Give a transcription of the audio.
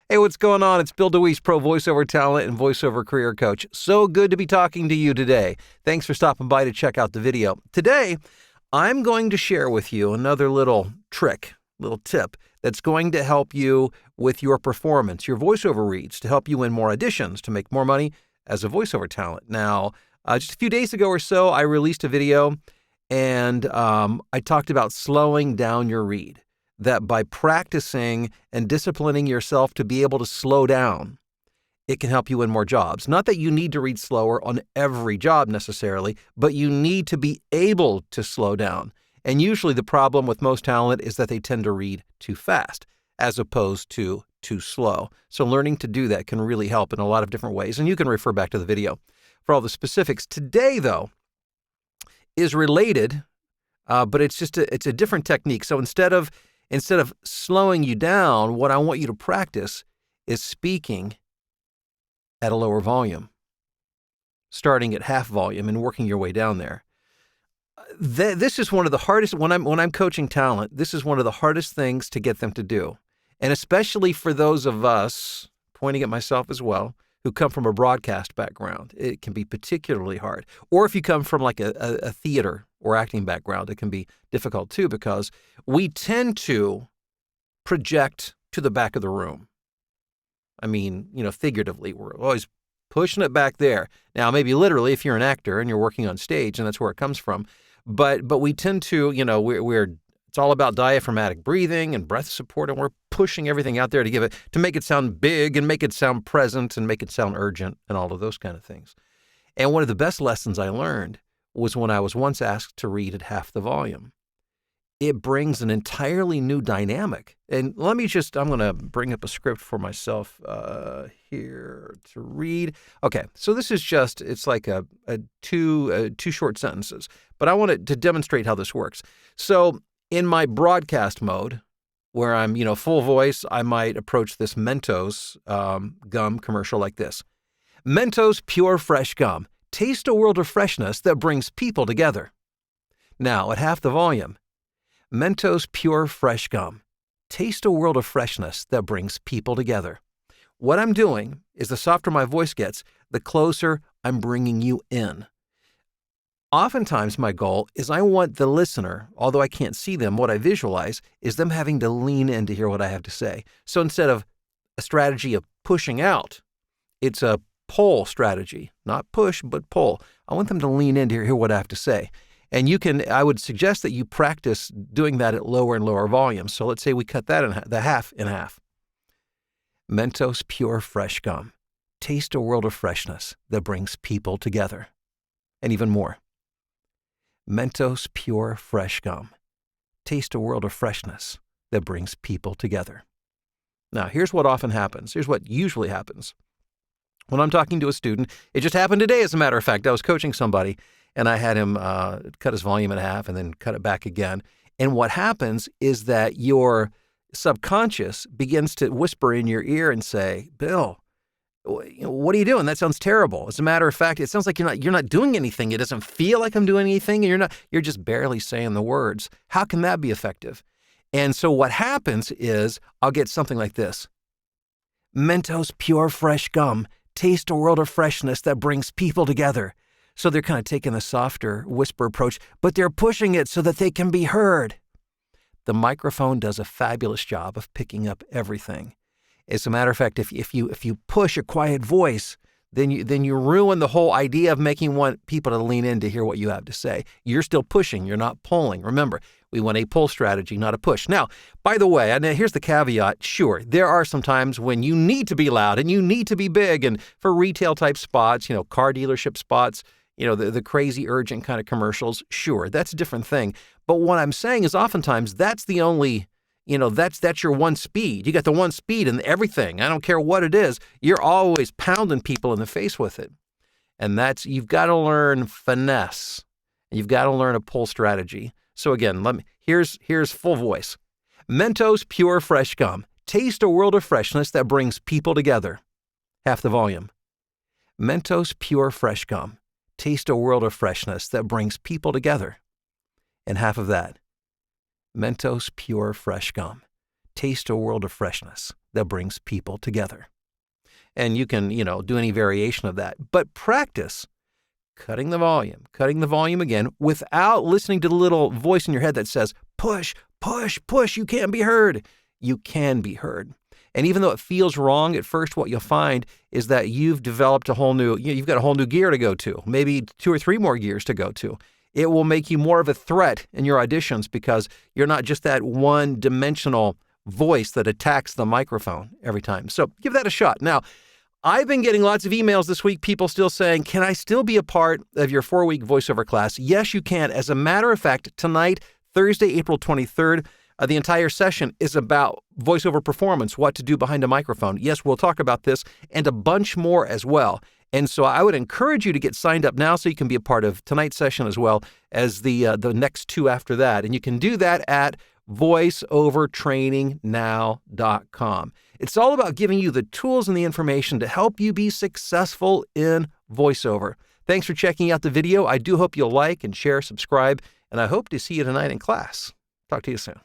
Hey, what's going on? It's Bill DeWeese, pro voiceover talent and voiceover career coach. So good to be talking to you today. Thanks for stopping by to check out the video. Today, I'm going to share with you another little trick, little tip that's going to help you with your performance, your voiceover reads, to help you win more auditions, to make more money as a voiceover talent. Now, just a few days ago or so, I released a video and I talked about slowing down your read. That by practicing and disciplining yourself to be able to slow down, it can help you win more jobs. Not that you need to read slower on every job necessarily, but you need to be able to slow down. And usually the problem with most talent is that they tend to read too fast as opposed to too slow. So learning to do that can really help in a lot of different ways. And you can refer back to the video for all the specifics. Today, though, is related, but it's a different technique. So instead of slowing you down, what I want you to practice is speaking at a lower volume, starting at half volume and working your way down there. This is one of the hardest, when I'm coaching talent, this is one of the hardest things to get them to do. And especially for those of us, pointing at myself as well, who come from a broadcast background, it can be particularly hard. Or if you come from like a theater or acting background, it can be difficult too, because we tend to project to the back of the room. I mean, figuratively, we're always pushing it back there. Now, maybe literally if you're an actor and you're working on stage, and that's where it comes from. But we tend to, it's all about diaphragmatic breathing and breath support, and we're pushing everything out there to make it sound big and make it sound present and make it sound urgent and all of those kind of things. And one of the best lessons I learned was when I was once asked to read at half the volume. It brings an entirely new dynamic. And I'm going to bring up a script for myself here to read. Okay, so this is it's like two short sentences, but I want to demonstrate how this works. So in my broadcast mode, where I'm, full voice, I might approach this Mentos gum commercial like this. Mentos Pure Fresh Gum. Taste a world of freshness that brings people together. Now, at half the volume, Mentos Pure Fresh Gum. Taste a world of freshness that brings people together. What I'm doing is the softer my voice gets, the closer I'm bringing you in. Oftentimes, my goal is I want the listener, although I can't see them, what I visualize is them having to lean in to hear what I have to say. So instead of a strategy of pushing out, it's a pull strategy, not push, but pull. I want them to lean in to hear what I have to say. And I would suggest that you practice doing that at lower and lower volumes. So let's say we cut that the half in half. Mentos Pure Fresh Gum. Taste a world of freshness that brings people together. And even more. Mentos Pure Fresh Gum. Taste a world of freshness that brings people together. Now, here's what often happens. Here's what usually happens. When I'm talking to a student, it just happened today, as a matter of fact. I was coaching somebody, and I had him cut his volume in half and then cut it back again. And what happens is that your subconscious begins to whisper in your ear and say, Bill, what are you doing? That sounds terrible. As a matter of fact, it sounds like you're not doing anything. It doesn't feel like I'm doing anything, and you're just barely saying the words. How can that be effective? And so what happens is I'll get something like this. Mentos Pure Fresh Gum. Taste a world of freshness that brings people together. So they're kind of taking a softer whisper approach, but they're pushing it so that they can be heard. The microphone does a fabulous job of picking up everything. As a matter of fact, if you push a quiet voice, then you ruin the whole idea of want people to lean in to hear what you have to say. You're still pushing, you're not pulling. Remember, we want a pull strategy, not a push. Now, by the way, and here's the caveat. Sure, there are some times when you need to be loud and you need to be big, and for retail type spots, car dealership spots, the crazy urgent kind of commercials. Sure, that's a different thing. But what I'm saying is oftentimes that's the only, that's your one speed. You got the one speed in everything. I don't care what it is. You're always pounding people in the face with it. And you've got to learn finesse. And you've got to learn a pull strategy. So again, here's full voice. Mentos Pure Fresh Gum. Taste a world of freshness that brings people together. Half the volume. Mentos Pure Fresh Gum. Taste a world of freshness that brings people together. And half of that. Mentos Pure Fresh Gum. Taste a world of freshness that brings people together. And you can, do any variation of that. But practice cutting the volume again without listening to the little voice in your head that says, push, push, push, you can't be heard. You can be heard. And even though it feels wrong at first, what you'll find is that you've developed you've got a whole new gear to go to, maybe 2 or 3 more gears to go to. It will make you more of a threat in your auditions because you're not just that one-dimensional voice that attacks the microphone every time. So give that a shot. Now, I've been getting lots of emails this week, people still saying, can I still be a part of your 4-week voiceover class? Yes, you can. As a matter of fact, tonight, Thursday, April 23rd, the entire session is about voiceover performance, what to do behind a microphone. Yes, we'll talk about this and a bunch more as well. And so I would encourage you to get signed up now so you can be a part of tonight's session as well as the next 2 after that. And you can do that at voiceovertrainingnow.com. It's all about giving you the tools and the information to help you be successful in voiceover. Thanks for checking out the video. I do hope you'll like and share, subscribe, and I hope to see you tonight in class. Talk to you soon.